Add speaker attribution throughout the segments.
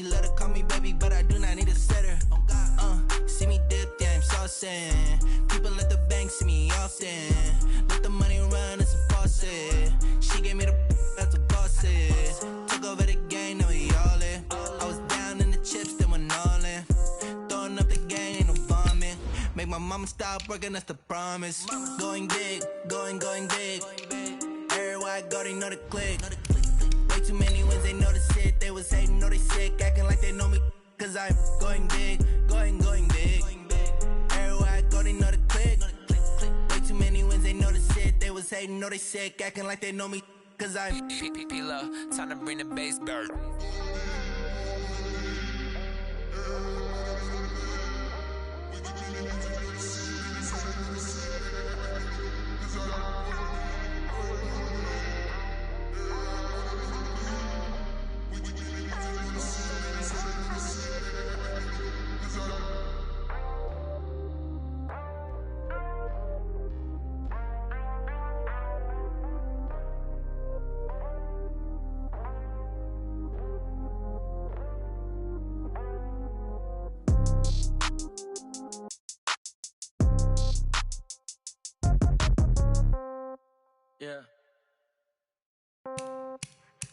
Speaker 1: She let her call me baby, but I do not need a setter. See me dip, yeah, I'm saucing. People at the bank see me often. Let the money run, it's a faucet. She gave me the that's a boss is. Took over the game, now we all in. I was down in the chips, then went all in. Throwing up the game, ain't no vomit. Make my mama stop working, that's the promise. Going big, going big. Everywhere I go, they know the click. Way too many wins, they know the shit. They was hating, know they sick, acting like they know me. Cause I'm going big, going big. Everywhere I go, they know the click. Way too many wins, they know the shit. They was hating, know they sick, acting like they know me. Cause I'm P-P-P-Love, time to bring the bass bird.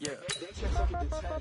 Speaker 2: Yeah.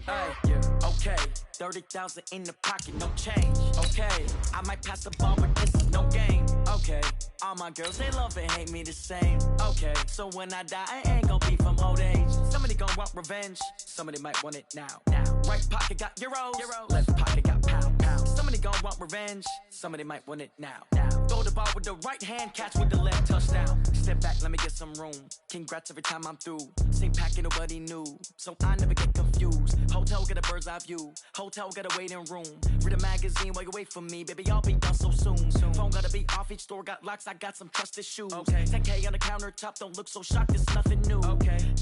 Speaker 2: Hey, yeah. Okay. 30,000 in the pocket, no change. Okay. I might pass the ball, but this is no game. Okay. All my girls, they love and hate me the same. Okay. So when I die, I ain't gon' be from old age. Somebody gon' want revenge. Somebody might want it now. Right pocket got euros. Left pocket got pound. Somebody gon' want revenge. Somebody might want it now. Throw the ball with the right hand, catch with the left, touchdown. Step back, let me get some room. Congrats every time I'm through. Same packet, nobody knew. So I never get confused. Hotel get a bird's eye view. Hotel got a waiting room. Read a magazine while you wait for me. Baby, I'll be done so soon. Phone gotta be off, each store got locks. I got some trusted shoes. 10K on the countertop, don't look so shocked, it's nothing new.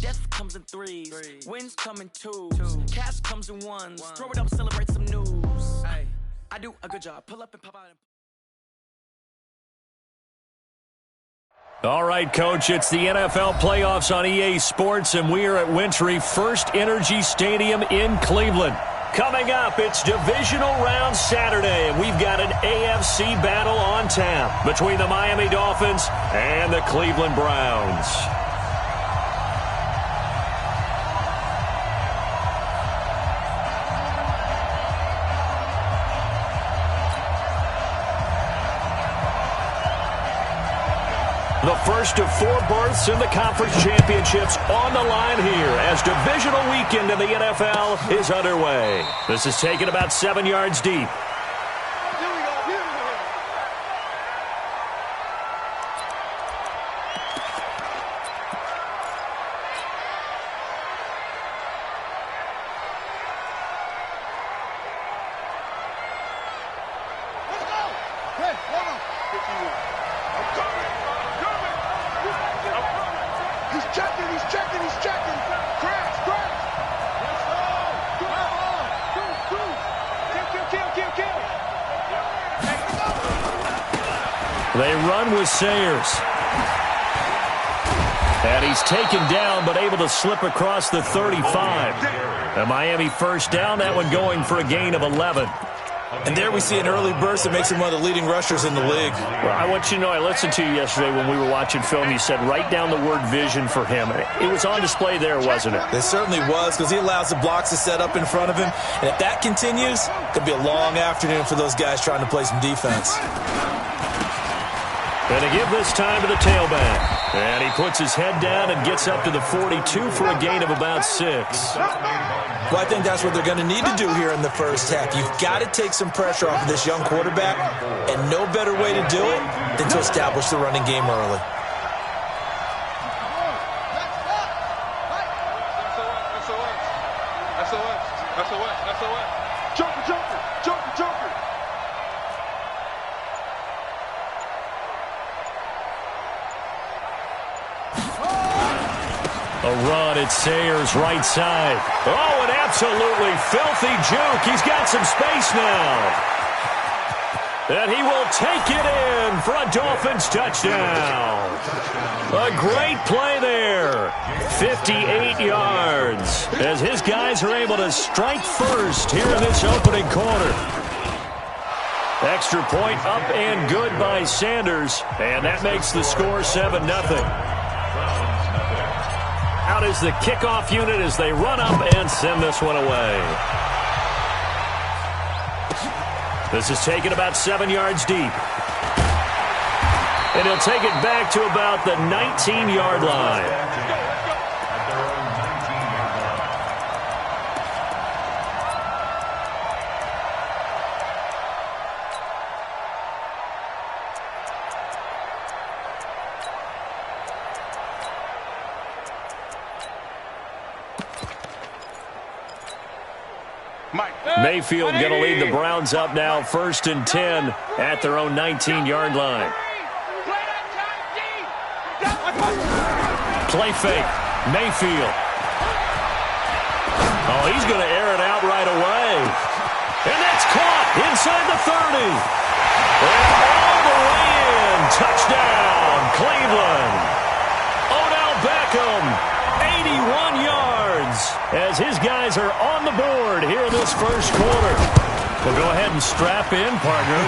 Speaker 2: Death comes in threes. Wins come in twos. Cash comes in ones. Throw it up, celebrate some news. I do a good job. Pull up and pop out and...
Speaker 3: All right, Coach, it's the NFL playoffs on EA Sports, and we are at Wintry First Energy Stadium in Cleveland. Coming up, it's Divisional Round Saturday, and we've got an AFC battle on tap between the Miami Dolphins and the Cleveland Browns. The first of 4 berths in the conference championships on the line here as divisional weekend in the NFL is underway. This is taken about 7 yards deep. They run with Sayers. And he's taken down, but able to slip across the 35. A Miami first down, that one going for a gain of 11.
Speaker 4: And there we see an early burst that makes him one of the leading rushers in the league.
Speaker 3: Well, I want you to know, I listened to you yesterday when we were watching film. You said write down the word vision for him. It was on display there, wasn't it?
Speaker 4: It certainly was, because he allows the blocks to set up in front of him. And if that continues, it could be a long afternoon for those guys trying to play some defense.
Speaker 3: Going to give this time to the tailback. And he puts his head down and gets up to the 42 for a gain of about 6.
Speaker 4: Well, I think that's what they're going to need to do here in the first half. You've got to take some pressure off of this young quarterback, and no better way to do it than to establish the running game early.
Speaker 3: A run at Sayers' right side. Oh, an absolutely filthy juke. He's got some space now. And he will take it in for a Dolphins touchdown. A great play there. 58 yards as his guys are able to strike first here in this opening quarter. Extra point up and good by Sanders, and that makes the score 7-0. Out is the kickoff unit as they run up and send this one away. This is taken about 7 yards deep. And he'll take it back to about the 19-yard line. Mayfield going to lead the Browns up now, 1st and 10 at their own 19-yard line. Play fake. Mayfield. Oh, he's going to air it out right away. And that's caught inside the 30. And all the way in. Touchdown, Cleveland. Odell Beckham, 81 yards as his guys are on the board here in this first quarter. Well, go ahead and strap in, partner.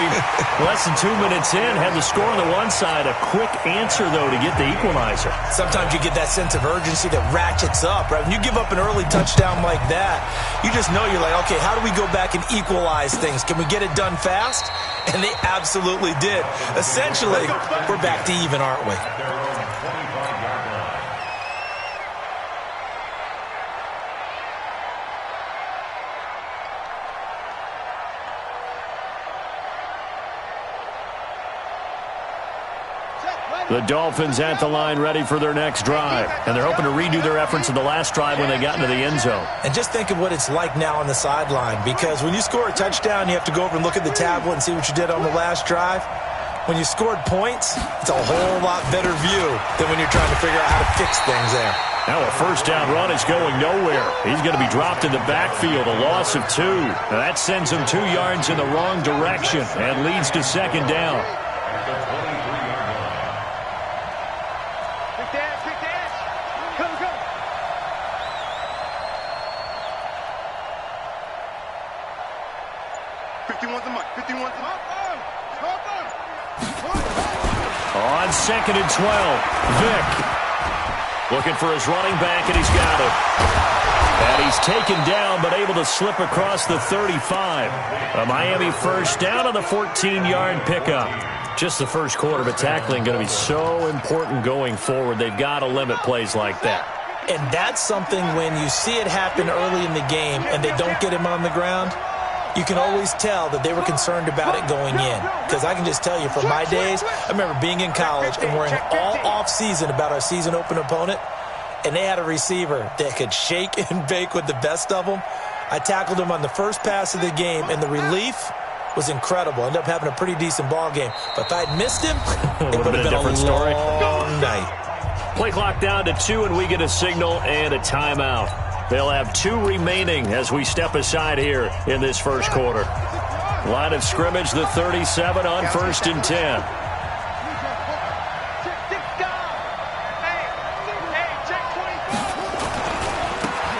Speaker 3: Less than 2 minutes in, had the score on the one side. A quick answer, though, to get the equalizer.
Speaker 4: Sometimes you get that sense of urgency that ratchets up, right? When you give up an early touchdown like that, you just know you're like, okay, how do we go back and equalize things? Can we get it done fast? And they absolutely did. Essentially, we're back to even, aren't we?
Speaker 3: The Dolphins at the line ready for their next drive. And they're hoping to redo their efforts in the last drive when they got into the end zone.
Speaker 4: And just think of what it's like now on the sideline, because when you score a touchdown, you have to go over and look at the tablet and see what you did on the last drive. When you scored points, it's a whole lot better view than when you're trying to figure out how to fix things there.
Speaker 3: Now a first down run is going nowhere. He's going to be dropped in the backfield, a loss of 2. Now that sends him 2 yards in the wrong direction and leads to second down. On 2nd and 12, Vick looking for his running back, and he's got it. And he's taken down, but able to slip across the 35. A Miami first down on the 14-yard pickup. Just the first quarter, but tackling going to be so important going forward. They've got to limit plays like that.
Speaker 4: And that's something when you see it happen early in the game and they don't get him on the ground, you can always tell that they were concerned about it going in. Because I can just tell you from my days, I remember being in college and worrying all off-season about our season open opponent, and they had a receiver that could shake and bake with the best of them. I tackled him on the first pass of the game, and the relief was incredible. Ended up having a pretty decent ball game. But if I'd missed him, it would have been a different story. Long night.
Speaker 3: Play clock down to 2, and we get a signal and a timeout. They'll have 2 remaining as we step aside here in this first quarter. Line of scrimmage, the 37 on 1st and 10.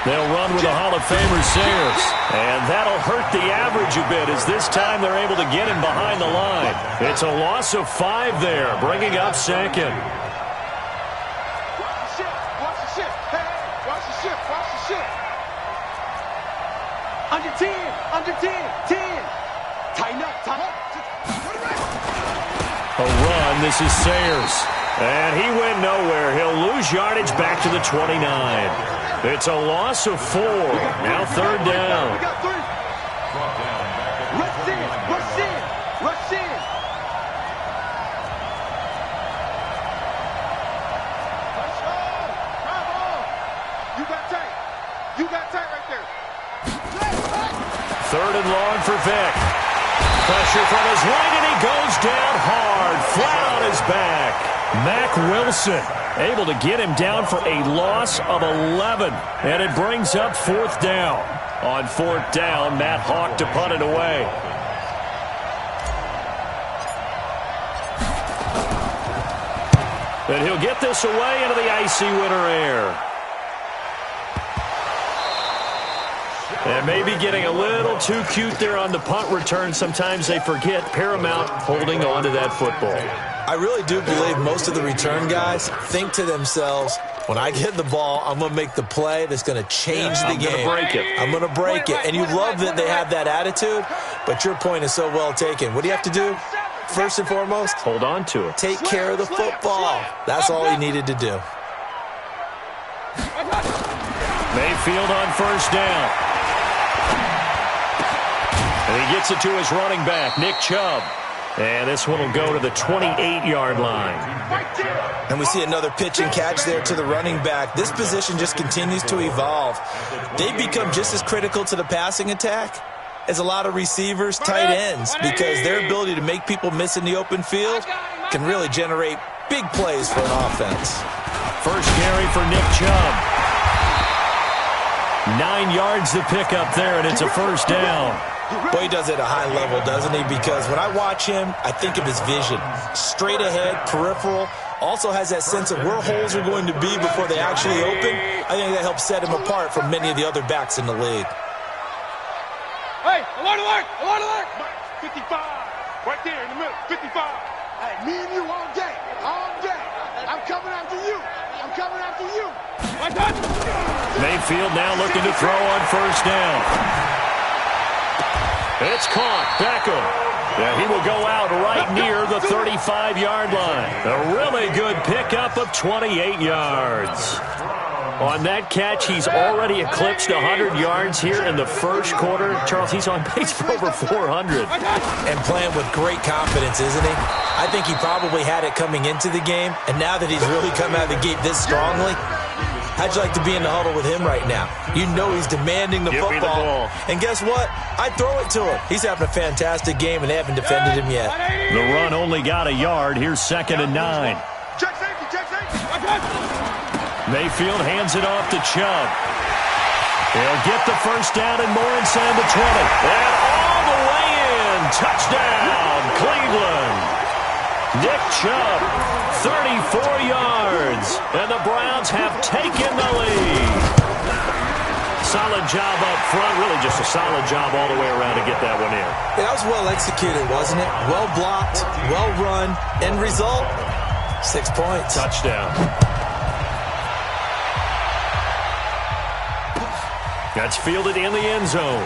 Speaker 3: They'll run with the Hall of Famer Sayers. And that'll hurt the average a bit as this time they're able to get him behind the line. It's a loss of 5 there, bringing up 2nd.
Speaker 5: Under 10, 10. Tighten up.
Speaker 3: A run, this is Sayers. And he went nowhere. He'll lose yardage back to the 29. It's a loss of 4. Now 3rd down.
Speaker 5: We got 3. Rush in. You got tight right there.
Speaker 3: 3rd and long for Vick. Pressure from his right, and he goes down hard, flat on his back. Mack Wilson able to get him down for a loss of 11, and it brings up 4th down. On 4th down, Matt Hawk to punt it away. And he'll get this away into the icy winter air. And maybe getting a little too cute there on the punt return. Sometimes they forget paramount holding on to that football.
Speaker 4: I really do believe most of the return guys think to themselves, when I get the ball, I'm going to make the play that's going to change the game. I'm going to break it. And you love that they have that attitude, but your point is so well taken. What do you have to do? First and foremost,
Speaker 3: hold on to it.
Speaker 4: Take care of the football. That's all he needed to do.
Speaker 3: Mayfield on first down. And he gets it to his running back, Nick Chubb. And this one will go to the 28-yard line.
Speaker 4: And we see another pitch and catch there to the running back. This position just continues to evolve. They become just as critical to the passing attack as a lot of receivers, tight ends, because their ability to make people miss in the open field can really generate big plays for an offense.
Speaker 3: First carry for Nick Chubb. 9 yards to pick up there, and it's a first down.
Speaker 4: Boy, he does it at a high level, doesn't he? Because when I watch him, I think of his vision. Straight ahead, peripheral, also has that sense of where holes are going to be before they actually open. I think that helps set him apart from many of the other backs in the league.
Speaker 5: Hey, alert, alert, alert, alert. 55, right there in the middle, 55. Hey, me and you all day, all day. I'm coming after you. I'm coming after you.
Speaker 3: Mayfield now looking to throw on first down. It's caught. Beckham. Yeah, he will go out right near the 35-yard line. A really good pickup of 28 yards. On that catch, he's already eclipsed 100 yards here in the first quarter. Charles, he's on pace for over 400.
Speaker 4: And playing with great confidence, isn't he? I think he probably had it coming into the game, and now that he's really come out of the gate this strongly, how'd you like to be in the huddle with him right now? You know he's demanding the football. And guess what? I throw it to him. He's having a fantastic game, and they haven't defended him yet.
Speaker 3: The run only got a yard. Here's 2nd and 9.
Speaker 5: Check safety, check safety.
Speaker 3: Mayfield hands it off to Chubb. He'll get the first down and more inside the 20. And all the way in. Touchdown, Cleveland. Nick Chubb, 34 yards. And the Browns have taken the lead. Solid job up front. Really just a solid job all the way around to get that one in.
Speaker 4: Yeah, that was well executed, wasn't it? Well blocked, well run. End result, 6 points.
Speaker 3: Touchdown. That's fielded in the end zone.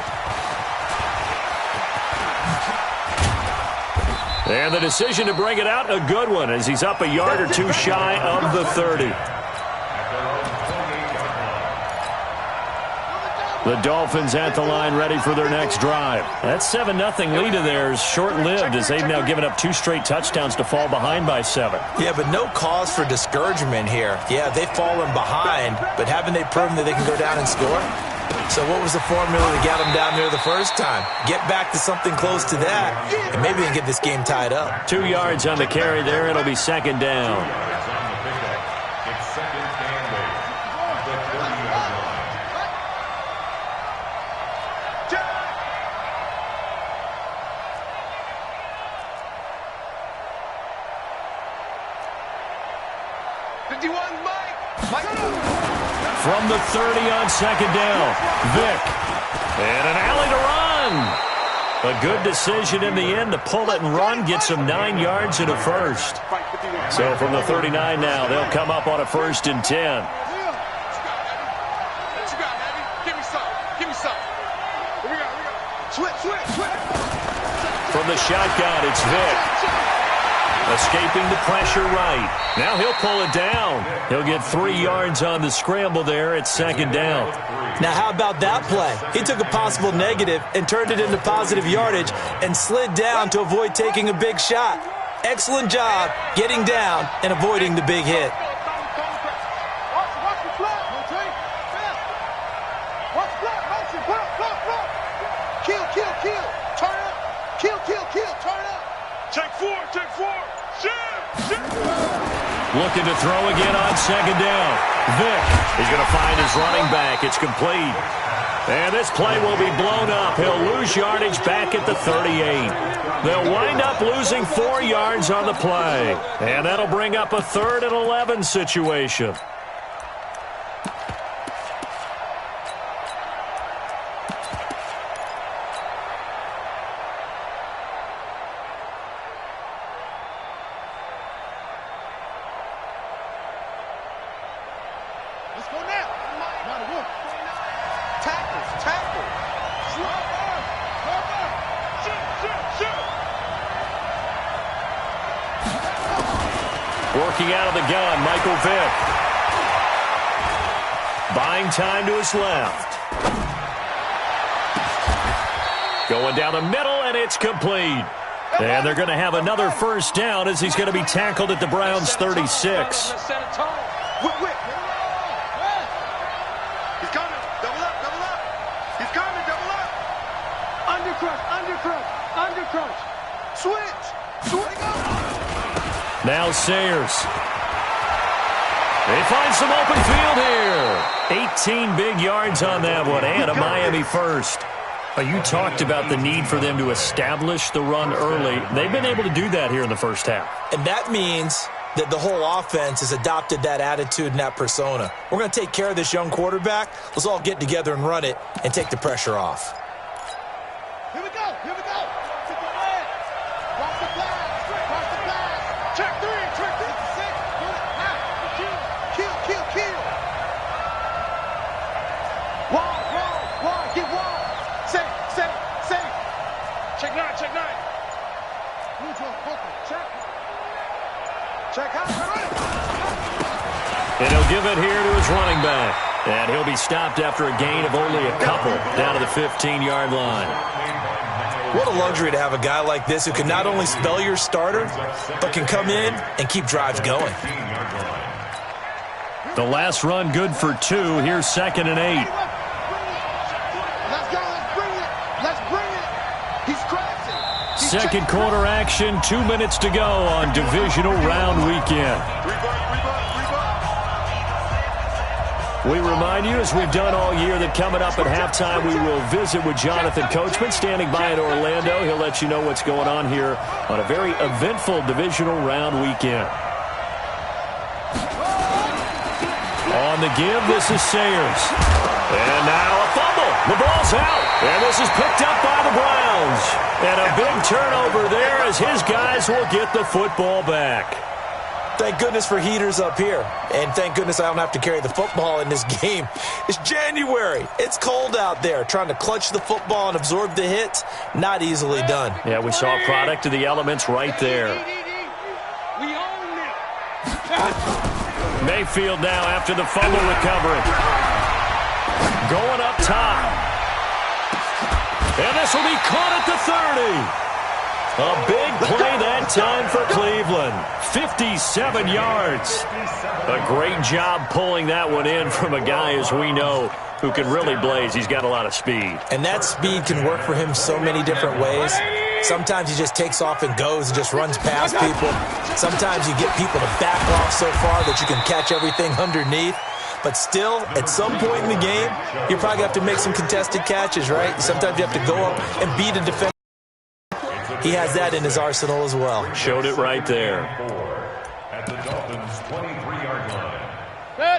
Speaker 3: And the decision to bring it out, a good one, as he's up a yard or two shy of the 30. The Dolphins at the line ready for their next drive. That 7-0 lead of theirs short-lived as they've now given up 2 straight touchdowns to fall behind by 7.
Speaker 4: Yeah, but no cause for discouragement here. Yeah, they've fallen behind, but haven't they proven that they can go down and score? So what was the formula that got them down there the first time? Get back to something close to that, and maybe they can get this game tied up.
Speaker 3: 2 yards on the carry there. It'll be 2nd down. From the 30 on 2nd down, Vick. And an alley to run. A good decision in the end to pull it and run, get some 9 yards and a first. So from the 39 now, they'll come up on a 1st and 10. From the shotgun, it's Vick. Escaping the pressure right. Now he'll pull it down. He'll get 3 yards on the scramble there at 2nd down.
Speaker 4: Now how about that play? He took a possible negative and turned it into positive yardage and slid down to avoid taking a big shot. Excellent job getting down and avoiding the big hit.
Speaker 3: Looking to throw again on 2nd down. Vick is going to find his running back. It's complete. And this play will be blown up. He'll lose yardage back at the 38. They'll wind up losing 4 yards on the play. And that'll bring up a 3rd and 11 situation.
Speaker 5: Let's go now. Not a wolf. Tackle. Shoot.
Speaker 3: Working out of the gun, Michael Vick. Buying time to his left. Going down the middle, and it's complete. And they're going to have another first down as he's going to be tackled at the Browns' 36.
Speaker 5: Whip. He's coming. Double up. He's coming. Double up. Undercrush. Switch.
Speaker 3: Now Sayers. They find some open field here. 18 big yards on that one, and a Miami first. You talked about the need for them to establish the run early. They've been able to do that here in the first half.
Speaker 4: And that means that the whole offense has adopted that attitude and that persona. We're going to take care of this young quarterback. Let's all get together and run it and take the pressure off.
Speaker 5: Here we go. Take the leg. Cross the pass. Check 3. 6. Kill. Wide. Get wide. Safe. Check 9. Check high.
Speaker 3: And he'll give it here to his running back. And he'll be stopped after a gain of only a couple down to the 15-yard line.
Speaker 4: What a luxury to have a guy like this who can not only spell your starter, but can come in and keep drives going.
Speaker 3: The last run good for 2. Here's 2nd and 8.
Speaker 5: Let's go. Let's bring it. He's crashing.
Speaker 3: Second quarter action, 2 minutes to go on divisional round weekend. We remind you, as we've done all year, that coming up at halftime, we will visit with Jonathan Coachman standing by in Orlando. He'll let you know what's going on here on a very eventful divisional round weekend. On the give, this is Sayers. And now a fumble. The ball's out. And this is picked up by the Browns. And a big turnover there as his guys will get the football back.
Speaker 4: Thank goodness for heaters up here. And thank goodness I don't have to carry the football in this game. It's January. It's cold out there. Trying to clutch the football and absorb the hits, not easily done.
Speaker 3: Yeah, we saw a product of the elements right there.
Speaker 5: We own it.
Speaker 3: Mayfield now after the fumble recovery. Going up top. And this will be caught at the 30. A big play that time for Cleveland. 57 yards. A great job pulling that one in from a guy, as we know, who can really blaze. He's got a lot of speed.
Speaker 4: And that speed can work for him so many different ways. Sometimes he just takes off and goes and just runs past people. Sometimes you get people to back off so far that you can catch everything underneath. But still, at some point in the game, you probably have to make some contested catches, right? Sometimes you have to go up and beat a defender. He has that in his arsenal as well.
Speaker 3: Showed it right there.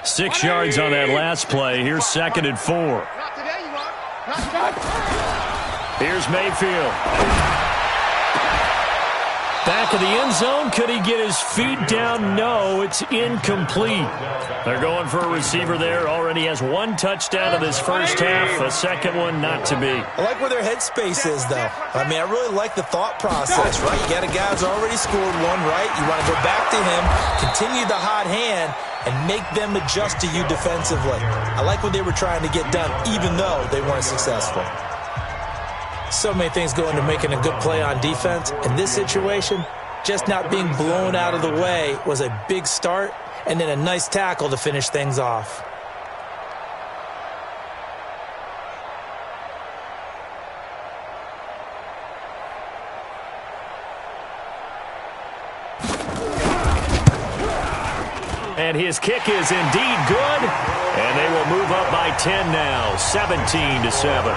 Speaker 3: 6 yards on that last play. Here's 2nd and 4. Here's Mayfield. Back of the end zone. Could he get his feet down? No, it's incomplete. They're going for a receiver there. Already has 1 touchdown in this first half. A second one not to be.
Speaker 4: I like where their headspace is, though. I mean, I really like the thought process, right? You got a guy who's already scored 1, right? You want to go back to him, continue the hot hand, and make them adjust to you defensively. I like what they were trying to get done, even though they weren't successful. So many things go into making a good play on defense. In this situation, just not being blown out of the way was a big start, and then a nice tackle to finish things off.
Speaker 3: And his kick is indeed good. And they will move up by 10 now, 17-7.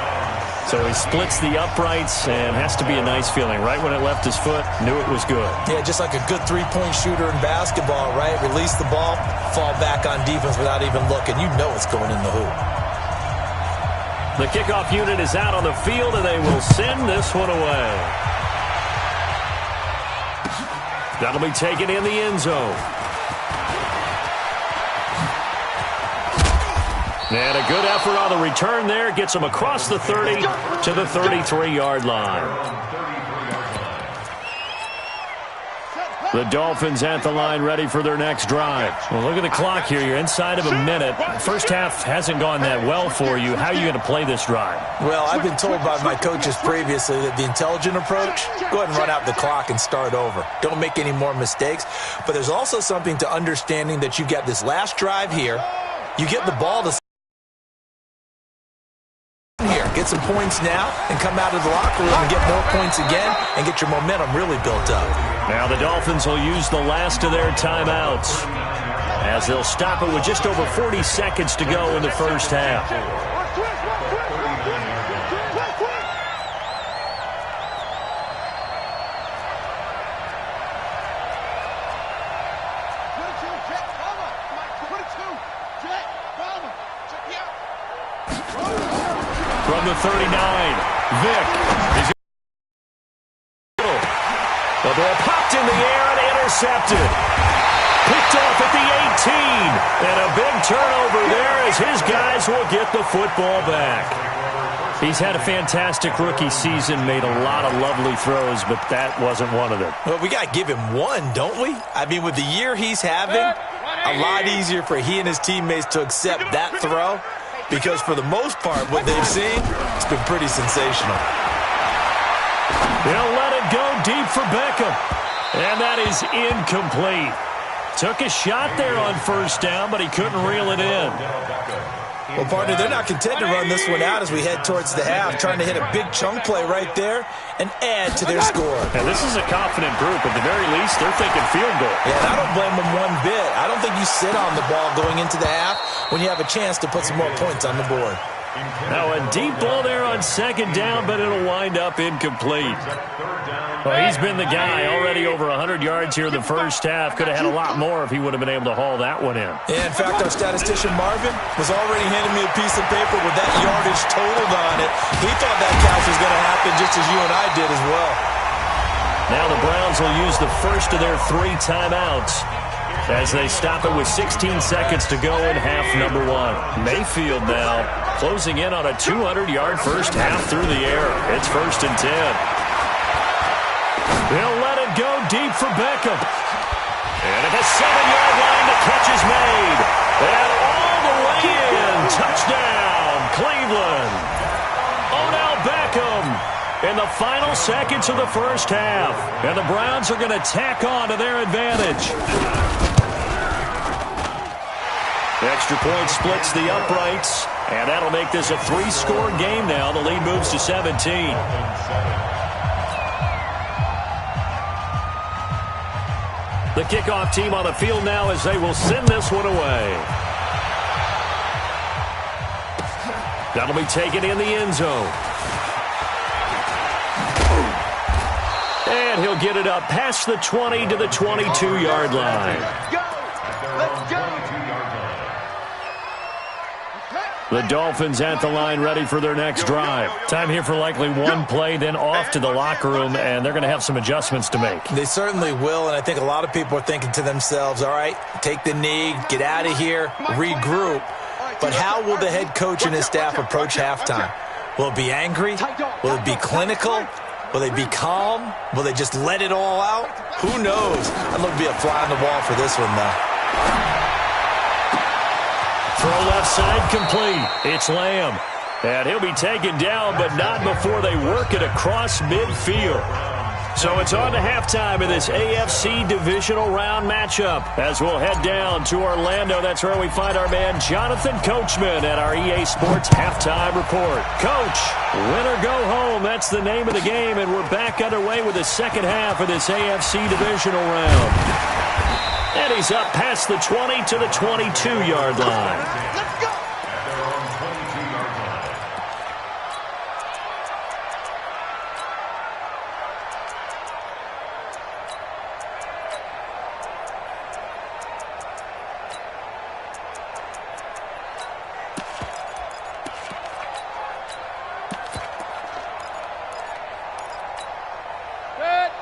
Speaker 3: So he splits the uprights and has to be a nice feeling. Right when it left his foot, knew it was good.
Speaker 4: Yeah, just like a good three-point shooter in basketball, right? Release the ball, fall back on defense without even looking. You know it's going in the hoop.
Speaker 3: The kickoff unit is out on the field, and they will send this one away. That'll be taken in the end zone. And a good effort on the return there. Gets them across the 30 to the 33-yard line. The Dolphins at the line ready for their next drive. Well, look at the clock here. You're inside of a minute. First half hasn't gone that well for you. How are you going to play this drive?
Speaker 4: Well, I've been told by my coaches previously that the intelligent approach, go ahead and run out the clock and start over. Don't make any more mistakes. But there's also something to understanding that you get this last drive here. You get the ball to get some points now and come out of the locker room and get more points again and get your momentum really built up.
Speaker 3: Now the Dolphins will use the last of their timeouts as they'll stop it with just over 40 seconds to go in the first half. From the 39, Vick is the ball popped in the air and intercepted. Picked off at the 18. And a big turnover there as his guys will get the football back. He's had a fantastic rookie season, made a lot of lovely throws, but that wasn't one of them.
Speaker 4: Well, we got to give him one, don't we? I mean, with the year he's having, a lot easier for he and his teammates to accept that throw. Because for the most part, what they've seen, it's been pretty sensational.
Speaker 3: They'll let it go deep for Beckham. And that is incomplete. Took a shot there on first down, but he couldn't reel it in.
Speaker 4: Well, partner, they're not content to run this one out as we head towards the half, trying to hit a big chunk play right there and add to their score.
Speaker 3: Now, this is a confident group. At the very least, they're thinking field goal.
Speaker 4: Yeah, and I don't blame them one bit. I don't think you sit on the ball going into the half when you have a chance to put some more points on the board.
Speaker 3: Now, a deep ball there on second down, but it'll wind up incomplete. Well, he's been the guy already over 100 yards here in the first half. Could have had a lot more if he would have been able to haul that one in.
Speaker 4: Yeah, in fact, our statistician Marvin was already handing me a piece of paper with that yardage totaled on it. He thought that count was going to happen just as you and I did as well.
Speaker 3: Now the Browns will use the first of their 3 timeouts as they stop it with 16 seconds to go in half number 1. Mayfield now closing in on a 200-yard first half through the air. It's 1st and 10. They'll let it go deep for Beckham. And at the 7-yard line, the catch is made. And all the way in. Touchdown, Cleveland. Odell Beckham in the final seconds of the first half. And the Browns are going to tack on to their advantage. The extra point splits the uprights, and that'll make this a 3-score game now. The lead moves to 17. The kickoff team on the field now as they will send this one away. That'll be taken in the end zone. And he'll get it up past the 20 to the 22-yard line.
Speaker 5: Let's go.
Speaker 3: The Dolphins at the line ready for their next drive. Time here for likely one play, then off to the locker room, and they're going to have some adjustments to make.
Speaker 4: They certainly will, and I think a lot of people are thinking to themselves, all right, take the knee, get out of here, regroup. But how will the head coach and his staff approach halftime? Will it be angry? Will it be clinical? Will they be calm? Will they just let it all out? Who knows? I'd love to be a fly on the wall for this one, though.
Speaker 3: Throw left side complete. It's Lamb. And he'll be taken down, but not before they work it across midfield. So it's on to halftime of this AFC divisional round matchup as we'll head down to Orlando. That's where we find our man Jonathan Coachman at our EA Sports Halftime Report. Coach, win or go home, that's the name of the game, and we're back underway with the second half of this AFC divisional round. And he's up past the 20 to the 22-yard line.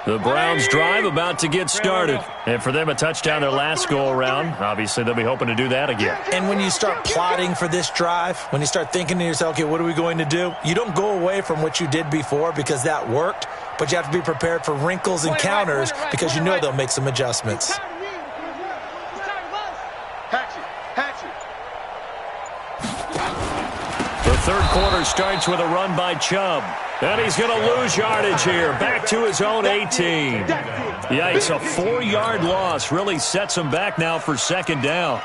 Speaker 3: The Browns drive about to get started. And for them, a touchdown their last go-around. Obviously, they'll be hoping to do that again.
Speaker 4: And when you start plotting for this drive, when you start thinking to yourself, okay, what are we going to do? You don't go away from what you did before because that worked, but you have to be prepared for wrinkles and counters because you know they'll make some adjustments.
Speaker 3: The third quarter starts with a run by Chubb. And he's going to lose yardage here. Back to his own 18. Yikes, a 4-yard loss really sets him back now for second down.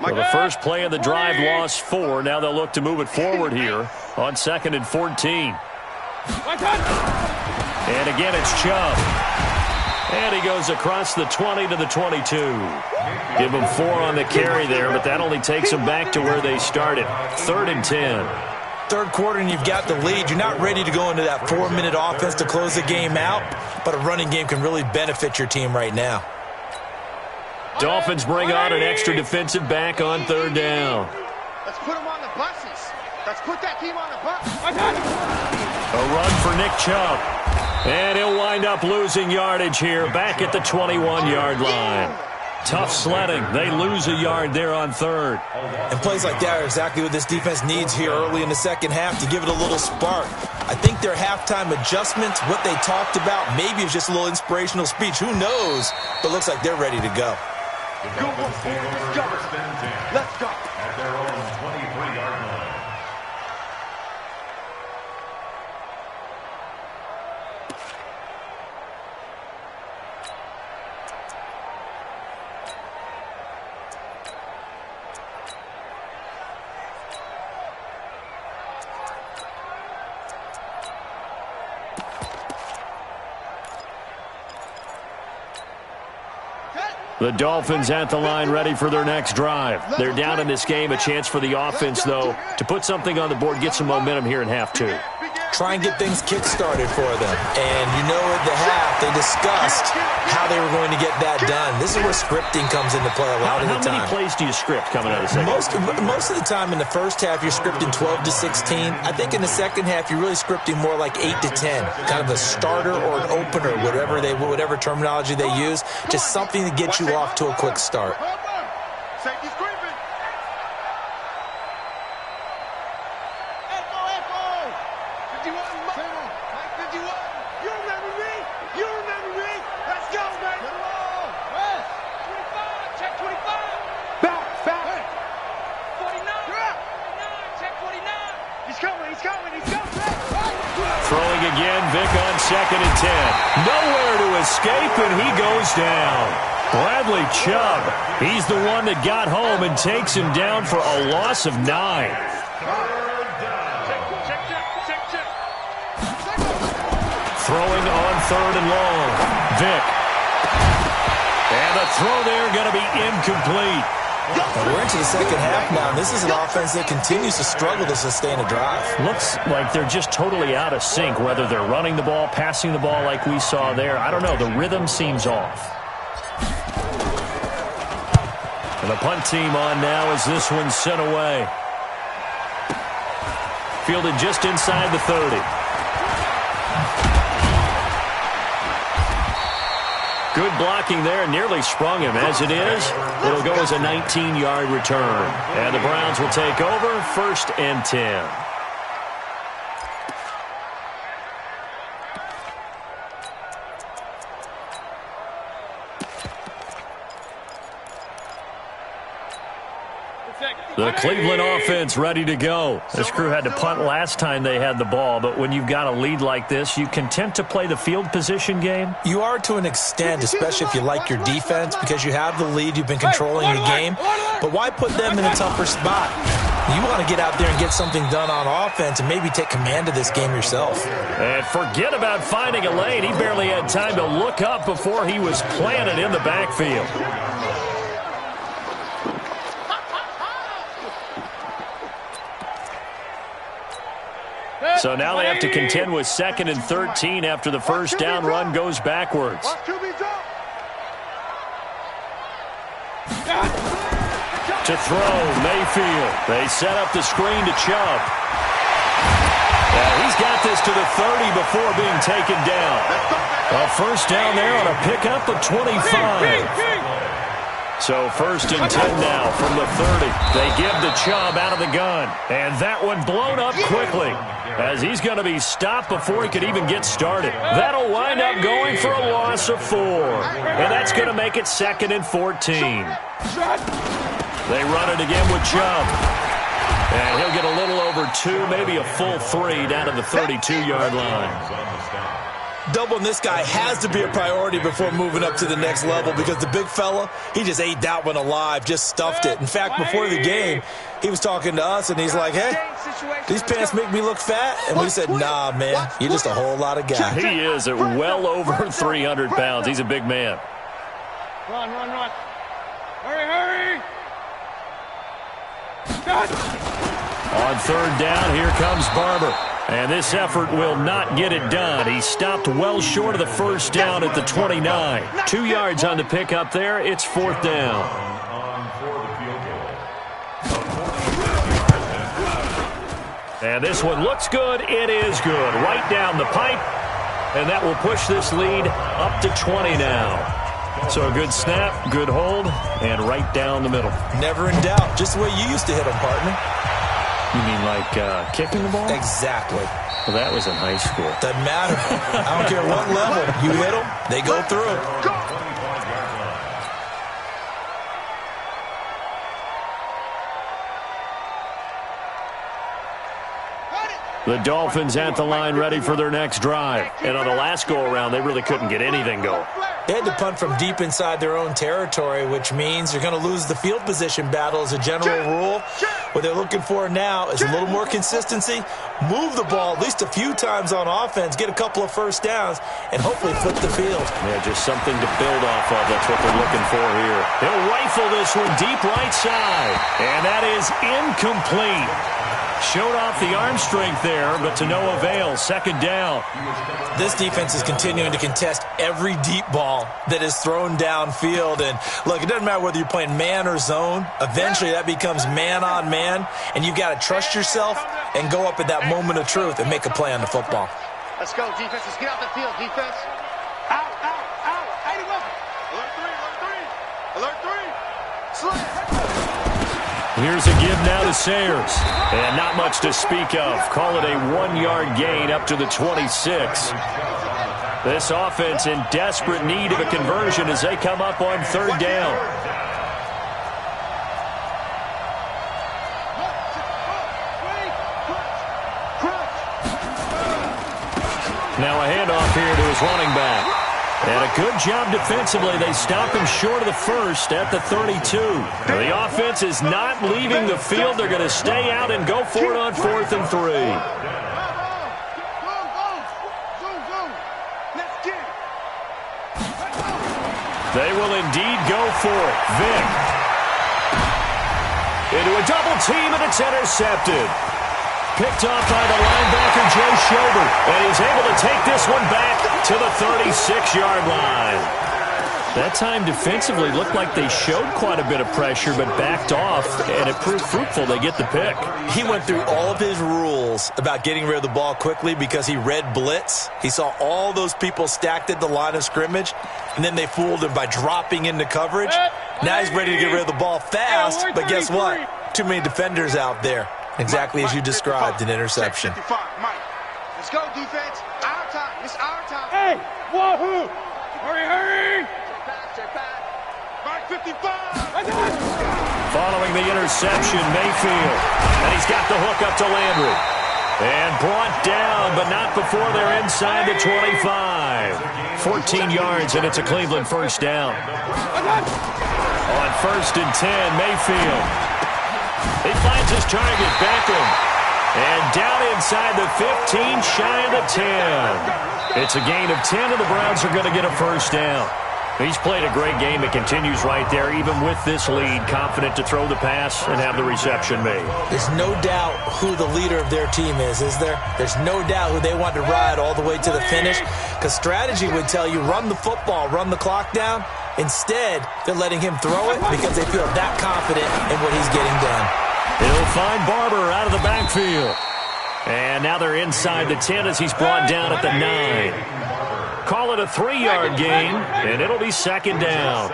Speaker 3: Well, the first play of the drive lost 4. Now they'll look to move it forward here on 2nd and 14. And again, it's Chubb. And he goes across the 20 to the 22. Give him 4 on the carry there, but that only takes them back to where they started. 3rd and 10.
Speaker 4: Third quarter and you've got the lead. You're not ready to go into that 4-minute offense to close the game out, but a running game can really benefit your team right now.
Speaker 3: Dolphins bring on an extra defensive back on 3rd down.
Speaker 5: Let's put them on the buses. Let's put that team on the bus.
Speaker 3: A run for Nick Chubb. And he'll wind up losing yardage here back at the 21-yard line. Tough sledding. They lose a yard there on 3rd.
Speaker 4: And plays like that are exactly what this defense needs here early in the second half to give it a little spark. I think their halftime adjustments, what they talked about, maybe it's just a little inspirational speech. Who knows? But looks like they're ready to go.
Speaker 5: Let's go.
Speaker 6: At their own 23-yard line.
Speaker 3: The Dolphins at the line ready for their next drive. They're down in this game. A chance for the offense, though, to put something on the board, get some momentum here in half 2.
Speaker 4: Try and get things kick-started for them. And you know at the half, they discussed how they were going to get that done. This is where scripting comes into play a lot of the time.
Speaker 3: How many plays do you script coming out of the second?
Speaker 4: Most of the time in the first half, you're scripting 12 to 16. I think in the second half, you're really scripting more like 8 to 10. Kind of a starter or an opener, whatever terminology they use. Just something to get you off to a quick start.
Speaker 5: Safety's creeping.
Speaker 3: Throwing again, Vic on 2nd and 10. Nowhere to escape, and he goes down. Bradley Chubb, he's the one that got home and takes him down for a loss of 9. Throwing on 3rd and long. Vic. And the throw there going to be incomplete.
Speaker 4: Well, we're into the second half now. This is an offense that continues to struggle to sustain a drive.
Speaker 3: Looks like they're just totally out of sync, whether they're running the ball, passing the ball like we saw there. I don't know. The rhythm seems off. And the punt team on now as this one's sent away. Fielded just inside the 30. Good blocking there, nearly sprung him. As it is, it'll go as a 19-yard return. And the Browns will take over 1st and 10. The Cleveland offense ready to go. This crew had to punt last time they had the ball, but when you've got a lead like this, you content to play the field position game?
Speaker 4: You are to an extent, especially if you like your defense, because you have the lead, you've been controlling the game. But why put them in a tougher spot? You want to get out there and get something done on offense and maybe take command of this game yourself.
Speaker 3: And forget about finding a lane. He barely had time to look up before he was planted in the backfield. So now they have to contend with 2nd and 13 after the first down run goes backwards. To throw, Mayfield. They set up the screen to Chubb. He's got this to the 30 before being taken down. A first down there on a pickup of 25. So 1st and 10 now from the 30. They give to Chubb out of the gun. And that one blown up quickly as he's going to be stopped before he could even get started. That'll wind up going for a loss of 4. And that's going to make it 2nd and 14. They run it again with Chubb. And he'll get a little over 2, maybe a full 3 down to the 32-yard line.
Speaker 4: Doubling this guy has to be a priority before moving up to the next level because the big fella, he just ate that one alive, just stuffed it. In fact, before the game, he was talking to us, and he's like, hey, these pants make me look fat? And we said, nah, man, you're just a whole lot of guy.
Speaker 3: He is at well over 300 pounds. He's a big man.
Speaker 5: Run. Hurry.
Speaker 3: On 3rd down, here comes Barber. And this effort will not get it done. He stopped well short of the first down at the 29. 2 yards on the pickup there. It's 4th down. And this one looks good. It is good. Right down the pipe. And that will push this lead up to 20 now. So a good snap, good hold, and right down the middle.
Speaker 4: Never in doubt. Just the way you used to hit them, partner.
Speaker 3: You mean like kicking the ball?
Speaker 4: Exactly.
Speaker 3: Well, that was in high school.
Speaker 4: Doesn't matter. I don't care what level. You hit them, they go through.
Speaker 3: The Dolphins at the line ready for their next drive. And on the last go-around, they really couldn't get anything going.
Speaker 4: They had to punt from deep inside their own territory, which means you're going to lose the field position battle as a general rule. What they're looking for now is a little more consistency, move the ball at least a few times on offense, get a couple of first downs, and hopefully flip the field.
Speaker 3: Yeah, just something to build off of. That's what they're looking for here. He'll rifle this one deep right side. And that is incomplete. Showed off the arm strength there, but to no avail. 2nd down.
Speaker 4: This defense is continuing to contest every deep ball that is thrown downfield. And, look, it doesn't matter whether you're playing man or zone. Eventually, that becomes man-on-man, and you've got to trust yourself and go up at that moment of truth and make a play on the football.
Speaker 5: Let's go, defense. Let's get out the field, defense. Out. 81. Alert 3. Slip.
Speaker 3: Here's a give now to Sayers. And not much to speak of. Call it a 1-yard gain up to the 26. This offense in desperate need of a conversion as they come up on 3rd down. Now a handoff here to his running back. And a good job defensively. They stop him short of the first at the 32. The offense is not leaving the field. They're going to stay out and go for it on 4th and 3. They will indeed go for it. Vick. Into a double team, and it's intercepted. Picked off by the linebacker, Joe Schobert. And he's able to take this one back to the 36-yard line. That time defensively looked like they showed quite a bit of pressure but backed off, and it proved fruitful. They get the pick.
Speaker 4: He went through all of his rules about getting rid of the ball quickly because he read blitz. He saw all those people stacked at the line of scrimmage, and then they fooled him by dropping into coverage. Now he's ready to get rid of the ball fast, but guess what? Too many defenders out there. Exactly as you described, an interception.
Speaker 5: Let's go, defense. Our time. It's our time.
Speaker 7: Hey, wahoo! Hurry!
Speaker 5: Check back. Mark 55.
Speaker 3: Following the interception, Mayfield. And he's got the hook up to Landry. And brought down, but not before they're inside the 25. 14 yards, and it's a Cleveland first down. On 1st and 10, Mayfield. He finds his target, Beckham. And down inside the 15, shy of the 10. It's a gain of 10, and the Browns are going to get a first down. He's played a great game. It continues right there, even with this lead, confident to throw the pass and have the reception made.
Speaker 4: There's no doubt who the leader of their team is there? There's no doubt who they want to ride all the way to the finish, because strategy would tell you run the football, run the clock down. Instead, they're letting him throw it because they feel that confident in what he's getting done.
Speaker 3: He'll find Barber out of the backfield. And now they're inside the 10 as he's brought down at the 9. Call it a 3-yard gain, and it'll be second down.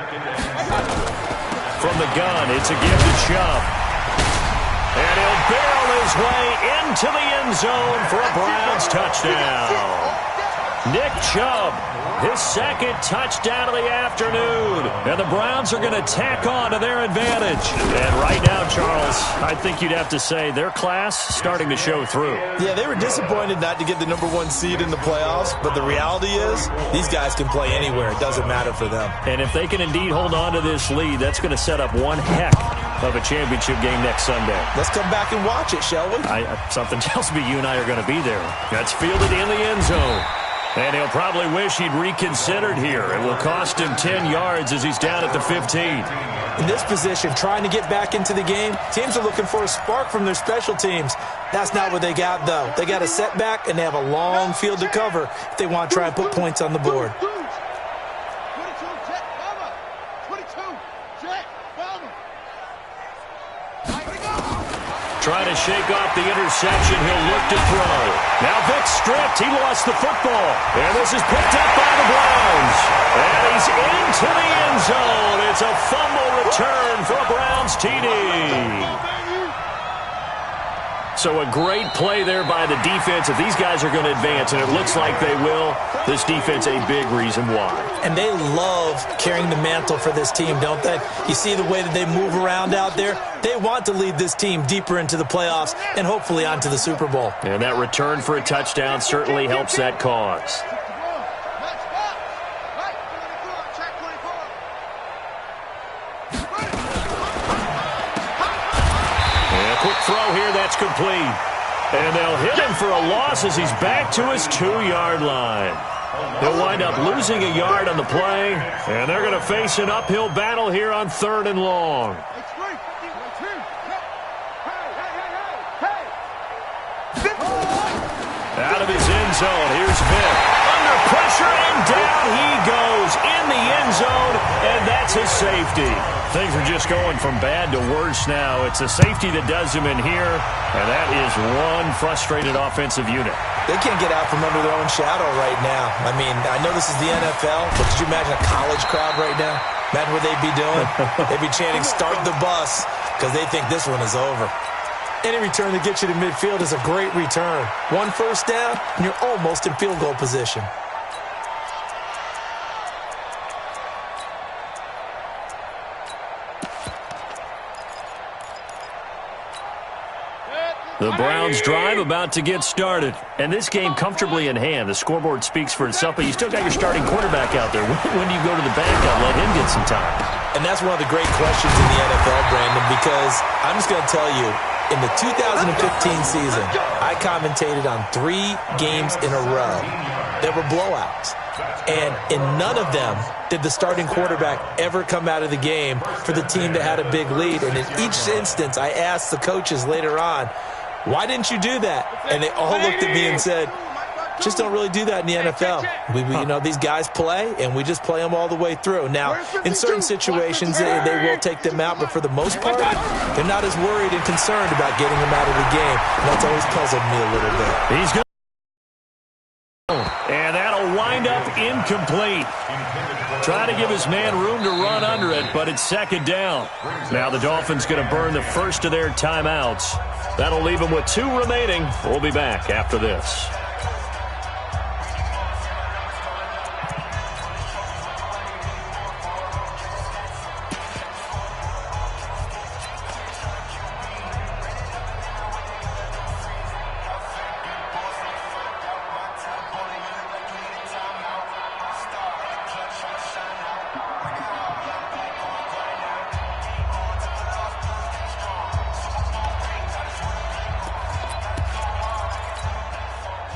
Speaker 3: From the gun, it's a give to Chubb. And he'll barrel his way into the end zone for a Browns touchdown. Nick Chubb, his second touchdown of the afternoon. And the Browns are going to tack on to their advantage. And right now, Charles, I think you'd have to say their class starting to show through.
Speaker 4: Yeah, they were disappointed not to get the #1 seed in the playoffs, but the reality is these guys can play anywhere. It doesn't matter for them.
Speaker 3: And if they can indeed hold on to this lead, that's going to set up one heck of a championship game next Sunday.
Speaker 4: Let's come back and watch it, shall we?
Speaker 3: Something tells me you and I are going to be there. That's fielded in the end zone. And he'll probably wish he'd reconsidered here. It will cost him 10 yards as he's down at the 15.
Speaker 4: In this position, trying to get back into the game, teams are looking for a spark from their special teams. That's not what they got, though. They got a setback, and they have a long field to cover if they want to try and put points on the board.
Speaker 3: Trying to shake off the interception. He'll look to throw. Now Vic stripped. He lost the football. And this is picked up by the Browns. And he's into the end zone. It's a fumble return for a Browns TD. So a great play there by the defense. If these guys are going to advance, and it looks like they will, this defense a big reason why.
Speaker 4: And they love carrying the mantle for this team, don't they? You see the way that they move around out there? They want to lead this team deeper into the playoffs and hopefully onto the Super Bowl.
Speaker 3: And that return for a touchdown certainly helps that cause. Quick throw here, that's complete. And they'll hit him for a loss as he's back to his 2-yard line. They'll wind up losing a yard on the play, and they're going to face an uphill battle here on 3rd and long. Out of his end zone, here's Vic. Under pressure, and down he goes in the end zone, and that's his safety. Things are just going from bad to worse now. It's a safety that does him in here, and that is one frustrated offensive unit.
Speaker 4: They can't get out from under their own shadow right now. I mean, I know this is the NFL, but could you imagine a college crowd right now? Imagine what they'd be doing. They'd be chanting, "Start the bus," because they think this one is over. Any return that gets you to midfield is a great return. 1 first down, and you're almost in field goal position.
Speaker 3: The Browns drive about to get started. And this game comfortably in hand. The scoreboard speaks for itself, but you still got your starting quarterback out there. When do you go to the backup? Let him get some time.
Speaker 4: And that's one of the great questions in the NFL, Brandon, because I'm just going to tell you, in the 2015 season, I commentated on 3 games in a row. There were blowouts. And in none of them did the starting quarterback ever come out of the game for the team that had a big lead. And in each instance, I asked the coaches later on, why didn't you do that? And they all looked at me and said, just don't really do that in the NFL. You know, these guys play, and we just play them all the way through. Now, in certain situations, they will take them out, but for the most part, they're not as worried and concerned about getting them out of the game. And that's always puzzled me a little bit.
Speaker 3: He's good. And that'll wind up incomplete. Trying to give his man room to run under it, but it's 2nd down. Now the Dolphins going to burn the first of their timeouts. That'll leave them with 2 remaining. We'll be back after this.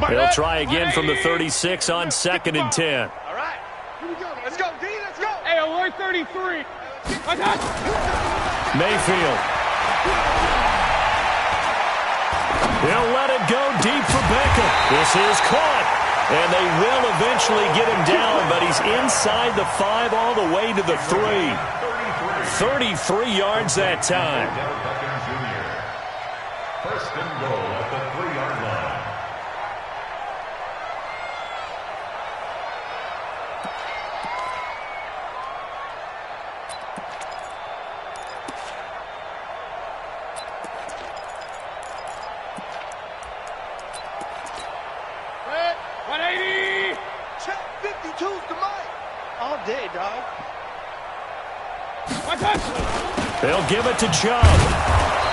Speaker 3: They'll try again from the 36 on 2nd and 10.
Speaker 5: All right. Here we go. Let's go, D. Let's go.
Speaker 7: 33.
Speaker 3: Mayfield. He'll let it go deep for Beckham. This is caught. And they will eventually get him down, but he's inside the 5 all the way to the 3. 33 yards that time.
Speaker 6: First and goal at the 3-yard line.
Speaker 5: Check 52's the mic. All day, dog.
Speaker 3: They'll give it to Chubb.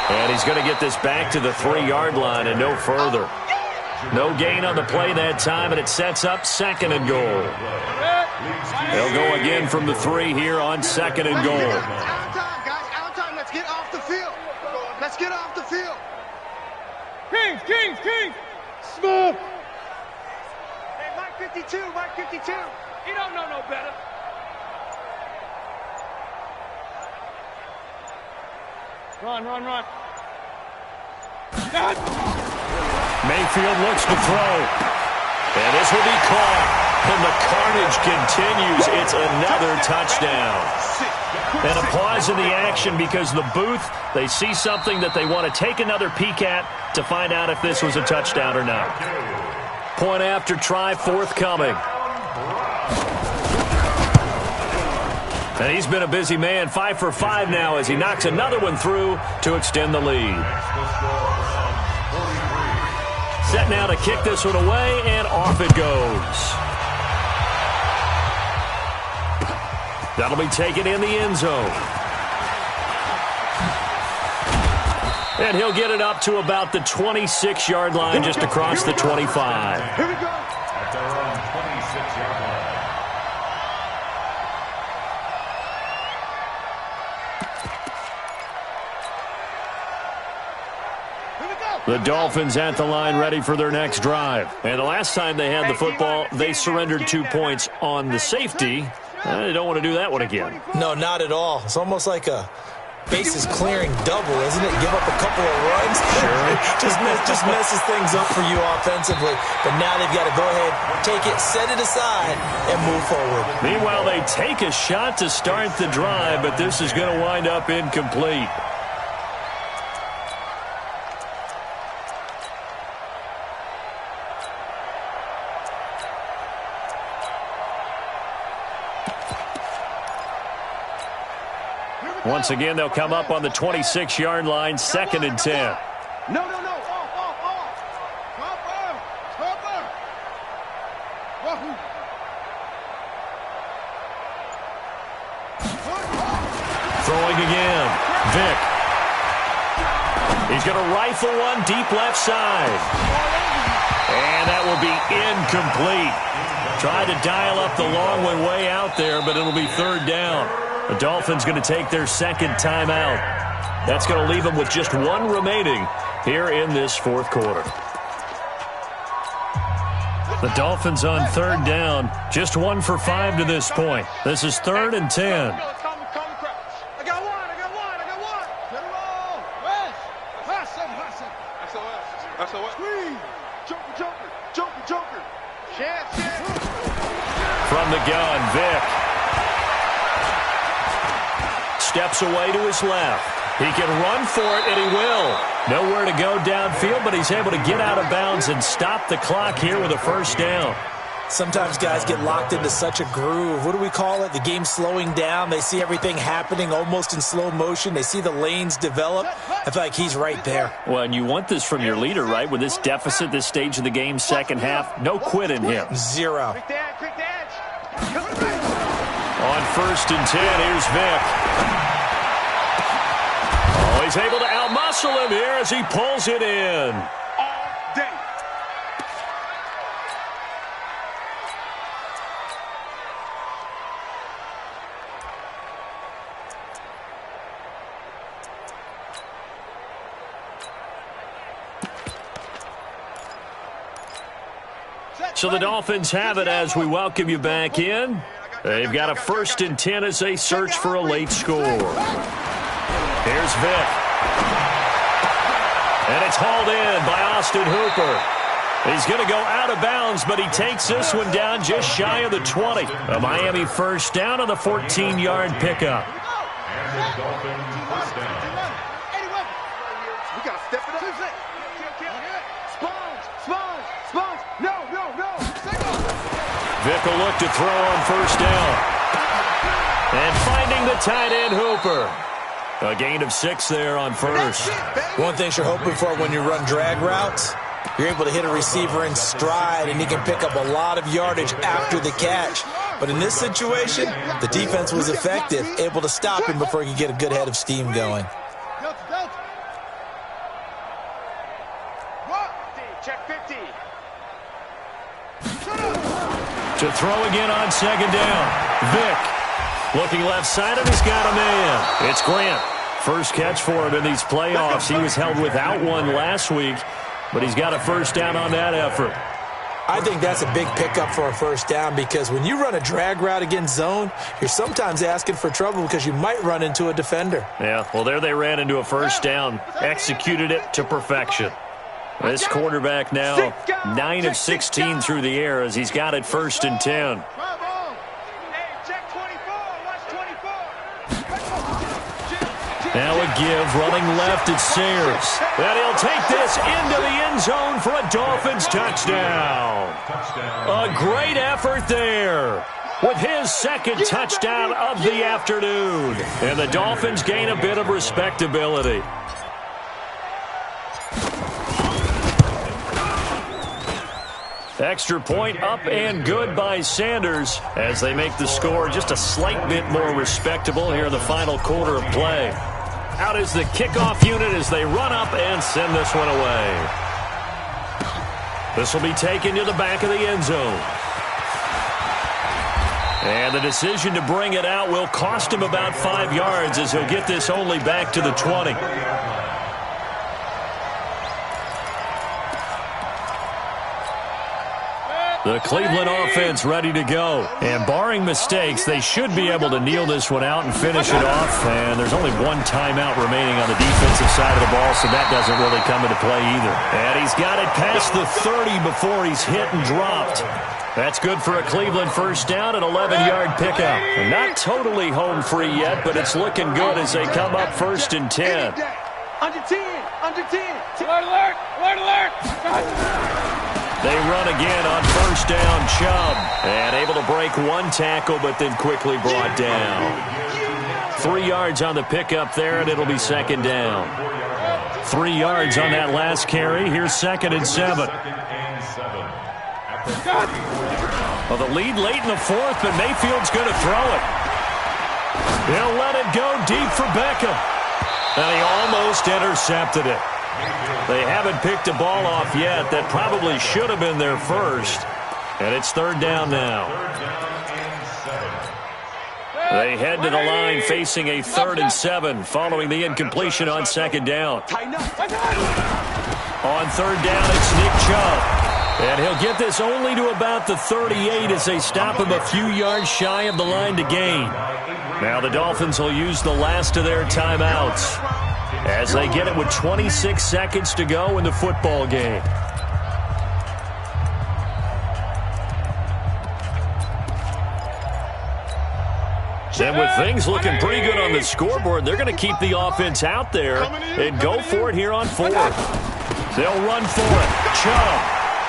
Speaker 3: And he's going to get this back to the 3-yard line and no further. No gain on the play that time, and it sets up 2nd and goal. They'll go again from the 3 here on 2nd and goal.
Speaker 5: Out of time, guys. Out of time. Let's get off the field. Let's get off the field.
Speaker 7: Kings. Smooth.
Speaker 5: Hey, Mike 52.
Speaker 7: He don't know no better. Run.
Speaker 3: Mayfield looks to throw. And this will be caught. And the carnage continues. It's another touchdown. And a pause in the action because the booth, they see something that they want to take another peek at to find out if this was a touchdown or not. Point after try forthcoming. And he's been a busy man, 5 for 5 now as he knocks another one through to extend the lead. Set now to kick this one away, and off it goes. That'll be taken in the end zone. And he'll get it up to about the 26-yard line, just across the 25.
Speaker 5: Here we go.
Speaker 6: At their own 26-yard line.
Speaker 3: The Dolphins at the line ready for their next drive. And the last time they had the football, they surrendered 2 points on the safety. They don't want to do that one again.
Speaker 4: No, not at all. It's almost like a bases clearing double, isn't it? Give up a couple of runs.
Speaker 3: Sure.
Speaker 4: just messes things up for you offensively. But now they've got to go ahead, take it, set it aside, and move forward.
Speaker 3: Meanwhile, they take a shot to start the drive, but this is going to wind up incomplete. Once again, they'll come up on the 26-yard line, 2nd and 10.
Speaker 5: No. Off. Cover. Wahoo.
Speaker 3: Throwing again. Vick. He's going to rifle one deep left side. And that will be incomplete. Tried to dial up the long one way out there, but it'll be 3rd down. The Dolphins going to take their 2nd timeout. That's going to leave them with just 1 remaining here in this 4th quarter. The Dolphins on 3rd down, just 1 for 5 to this point. This is 3rd and 10.
Speaker 5: I got one. Get it all. West. SOS. Squeeze. Joker. Chef.
Speaker 3: From the gun, Vick. Steps away to his left. He can run for it, and he will. Nowhere to go downfield, but he's able to get out of bounds and stop the clock here with a 1st down.
Speaker 4: Sometimes guys get locked into such a groove. What do we call it? The game's slowing down. They see everything happening almost in slow motion. They see the lanes develop. I feel like he's right there.
Speaker 3: Well, and you want this from your leader, right? With this deficit, this stage of the game, 2nd half, no quit in him.
Speaker 4: 0.
Speaker 5: Quick edge.
Speaker 3: On 1st and 10, here's Vick. Oh, he's able to outmuscle him here as he pulls it in.
Speaker 5: All day.
Speaker 3: So the Dolphins have it as we welcome you back in. They've got a 1st and 10 as they search for a late score. Here's Vick. And it's hauled in by Austin Hooper. He's going to go out of bounds, but he takes this one down just shy of the 20. A Miami 1st down on the 14-yard pickup.
Speaker 6: And the Dolphins 1st down.
Speaker 5: We got to step it up. Sponge. No.
Speaker 3: Vick will look to throw on 1st down. And finding the tight end, Hooper. A gain of 6 there on 1st.
Speaker 4: One thing you're hoping for when you run drag routes, you're able to hit a receiver in stride, and he can pick up a lot of yardage after the catch. But in this situation, the defense was effective, able to stop him before he could get a good head of steam going.
Speaker 5: Check 50.
Speaker 3: To throw again on 2nd down. Vick looking left side, and he's got a man. It's Grant. First catch for him in these playoffs. He was held without one last week, but he's got a 1st down on that effort.
Speaker 4: I think that's a big pickup for a 1st down, because when you run a drag route against zone, you're sometimes asking for trouble because you might run into a defender.
Speaker 3: Yeah, well, there they ran into a 1st down. Executed it to perfection. This quarterback now 9 of 16 through the air as he's got it 1st and 10. Now a give, running left, it's Sayers. And he'll take this into the end zone for a Dolphins touchdown. A great effort there with his 2nd touchdown of the afternoon. And the Dolphins gain a bit of respectability. Extra point up and good by Sanders as they make the score just a slight bit more respectable here in the final quarter of play. Out is the kickoff unit as they run up and send this one away. This will be taken to the back of the end zone. And the decision to bring it out will cost him about 5 yards as he'll get this only back to the 20. The Cleveland offense ready to go. And barring mistakes, they should be able to kneel this one out and finish it off. And there's only one timeout remaining on the defensive side of the ball, so that doesn't really come into play either. And he's got it past the 30 before he's hit and dropped. That's good for a Cleveland 1st down, an 11-yard pickup. And not totally home free yet, but it's looking good as they come up 1st and 10.
Speaker 5: Under 10.
Speaker 7: Alert!
Speaker 3: They run again on 1st down, Chubb. And able to break one tackle, but then quickly brought down. 3 yards on the pickup there, and it'll be 2nd down. 3 yards on that last carry. Here's 2nd and 7. Well, the lead late in the 4th, but Mayfield's going to throw it. He'll let it go deep for Beckham. And he almost intercepted it. They haven't picked a ball off yet. That probably should have been their first. And it's 3rd down now. They head to the line facing a 3rd and 7 following the incompletion on 2nd down. On 3rd down, it's Nick Chubb. And he'll get this only to about the 38 as they stop him a few yards shy of the line to gain. Now the Dolphins will use the last of their timeouts as they get it with 26 seconds to go in the football game. And with things looking pretty good on the scoreboard, they're going to keep the offense out there and go for it here on 4th. They'll run for it. Chubb.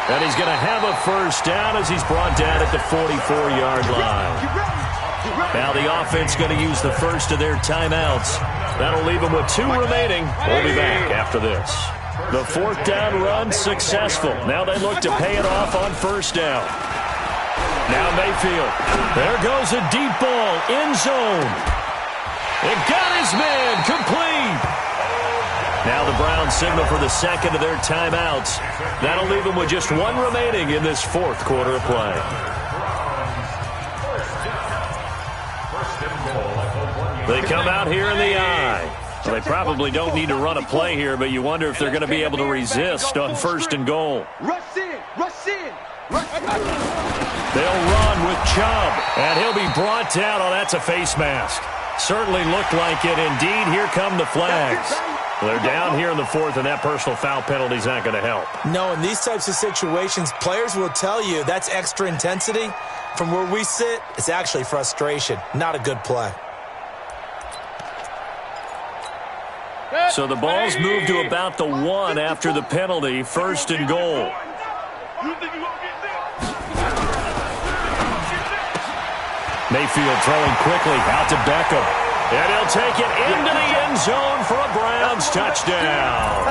Speaker 3: And he's going to have a 1st down as he's brought down at the 44-yard line. Now the offense going to use the first of their timeouts. That'll leave them with 2 remaining. We'll be back after this. The 4th down run successful. Now they look to pay it off on 1st down. Now Mayfield. There goes a deep ball. End zone. It got his man. Complete. Now the Browns signal for the 2nd of their timeouts. That'll leave them with just 1 remaining in this 4th quarter of play. They come out here in the I. Well, they probably don't need to run a play here, but you wonder if they're going to be able to resist on 1st and goal.
Speaker 5: Rush in, rush in, rush in.
Speaker 3: They'll run with Chubb, and he'll be brought down. Oh, that's a face mask. Certainly looked like it. Indeed, here come the flags. They're down here in the 4th, and that personal foul penalty is not going to help.
Speaker 4: No, in these types of situations, players will tell you that's extra intensity. From where we sit, it's actually frustration. Not a good play.
Speaker 3: So the ball's moved to about the 1 after the penalty. 1st and goal. Mayfield throwing quickly out to Beckham. And he'll take it into the end zone for a Browns touchdown.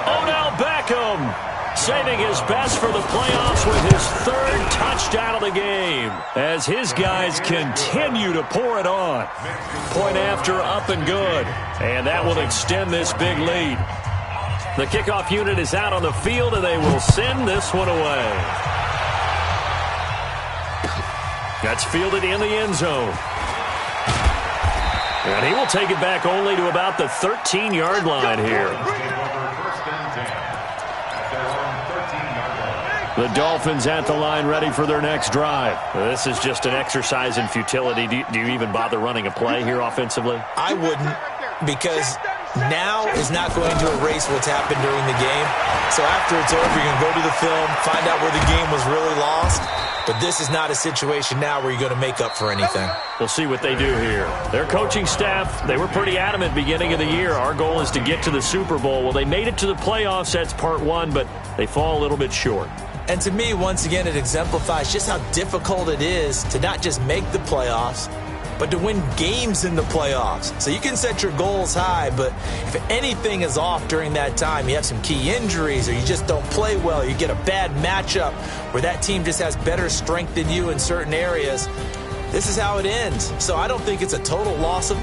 Speaker 3: Odell Beckham saving his best for the playoffs with his 3rd touchdown of the game as his guys continue to pour it on. Point after up and good. And that will extend this big lead. The kickoff unit is out on the field, and they will send this one away. That's fielded in the end zone. And he will take it back only to about the 13-yard line here. The Dolphins at the line ready for their next drive. This is just an exercise in futility. Do you even bother running a play here offensively?
Speaker 4: I wouldn't, because now is not going to erase what's happened during the game. So after it's over, you're going to go to the film, find out where the game was really lost. But this is not a situation now where you're going to make up for anything.
Speaker 3: We'll see what they do here. Their coaching staff, they were pretty adamant beginning of the year. Our goal is to get to the Super Bowl. Well, they made it to the playoffs. That's part 1, but they fall a little bit short.
Speaker 4: And to me, once again, it exemplifies just how difficult it is to not just make the playoffs, but to win games in the playoffs. So you can set your goals high, but if anything is off during that time, you have some key injuries or you just don't play well, you get a bad matchup where that team just has better strength than you in certain areas, this is how it ends. So I don't think it's a total loss of...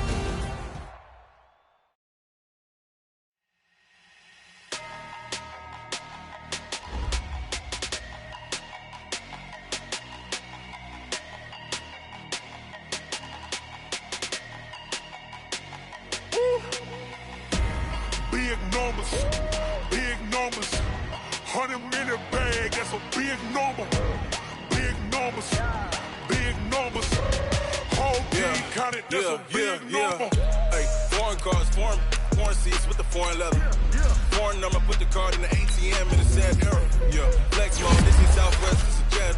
Speaker 5: Big numbers, 100 in the bag, that's a big number. Big numbers, whole team counted, that's a big number.
Speaker 8: Hey, foreign cars, foreign seats with the foreign leather. Foreign number, put the card in the ATM in a sad era. Yeah, flex mode, this is Southwest, this is jet.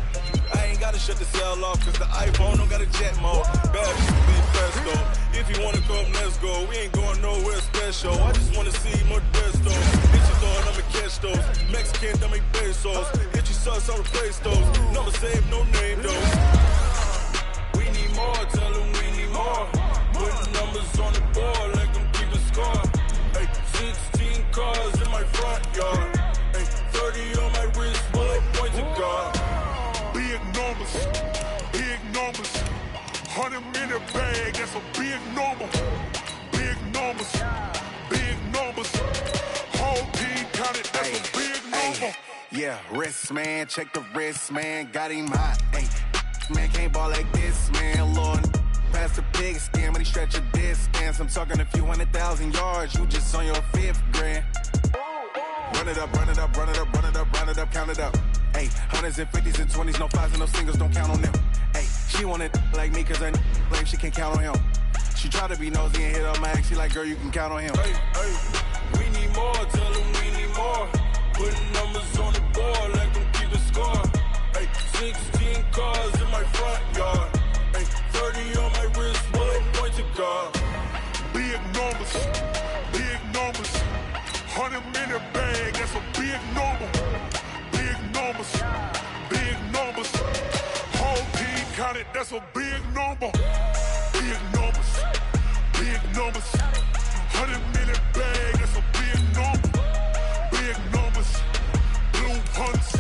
Speaker 8: I ain't gotta shut the cell off, cause the iPhone don't got a jet mode. Bad bitches be fast though. If you wanna come, let's go. We ain't going nowhere special. I just wanna see more dress though. Bitches throwing, I'ma catch those. Mexican, dumb me pesos. Hit you sucks, I'll replace those. Number save, no name though. We need more, tell them we need more. Putting numbers on the board like I'm keeping score. Hey, 16 cars in my front yard. Hey, 30 on my wrist, will I point to God?
Speaker 5: Big numbers, 100 in the bag, that's a big number. Big numbers, whole team counted, that's a big number.
Speaker 8: Yeah, wrist man, check the wrist man, got him hot. Hey, man can't ball like this, man. Lord, past the pig skin, but he stretch a distance. I'm talking a few 100,000 yards, you just on your 5th grand. Run it up, count it up. Hey, 100s and 50s and 20s, no 5s and no singles, don't count on them. Hey, she want it like me, cause her like she can't count on him. She try to be nosy and hit up my ex, she like, girl, you can count on him. Hey, we need more, tell them we need more. Putting numbers on the board like I'm keeping score. Hey, 16 cars in my front yard. Hey, 30 on my wrist, will I point to God?
Speaker 5: Big numbers, 100 in the bag, that's a big number. Big numbers, whole team counted, that's a big number. Big numbers, 100 in the bag, that's a big number. Big numbers, blue hunts,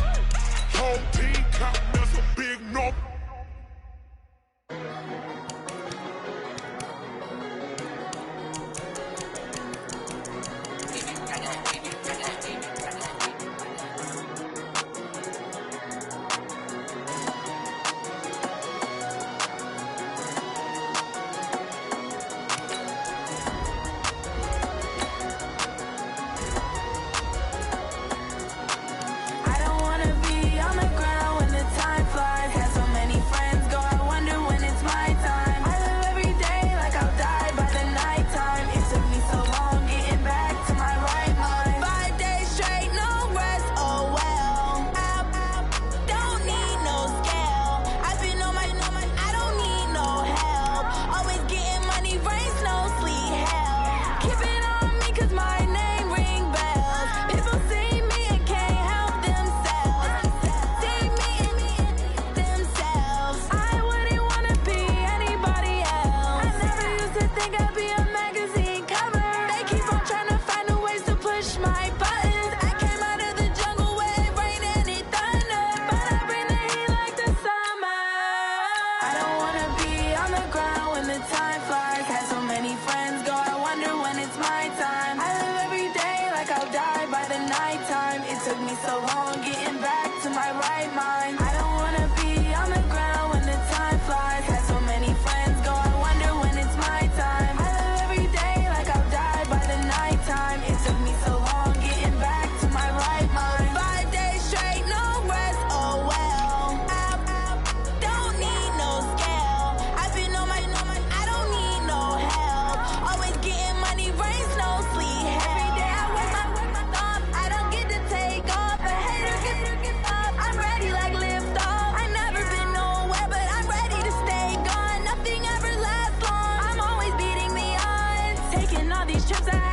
Speaker 5: whole team counting, that's a big number.
Speaker 9: right mind. I don't wanna be on the ground when the time flies. Had so many friends go, I wonder when it's my time. I live every day like I'll die by the nighttime. It took me so long getting back to my right mind. 5 days straight, no rest, oh well. Don't need no scale. I've been on my, I don't need no help. Always getting money, rains, no sleep. Every day I work my thumb. I don't get to take off. A hater gets off. I'm ready like lift off. I never been nowhere, but I'm ready to stay gone. Nothing ever lasts long. I'm always beating the odds. Taking all these trips I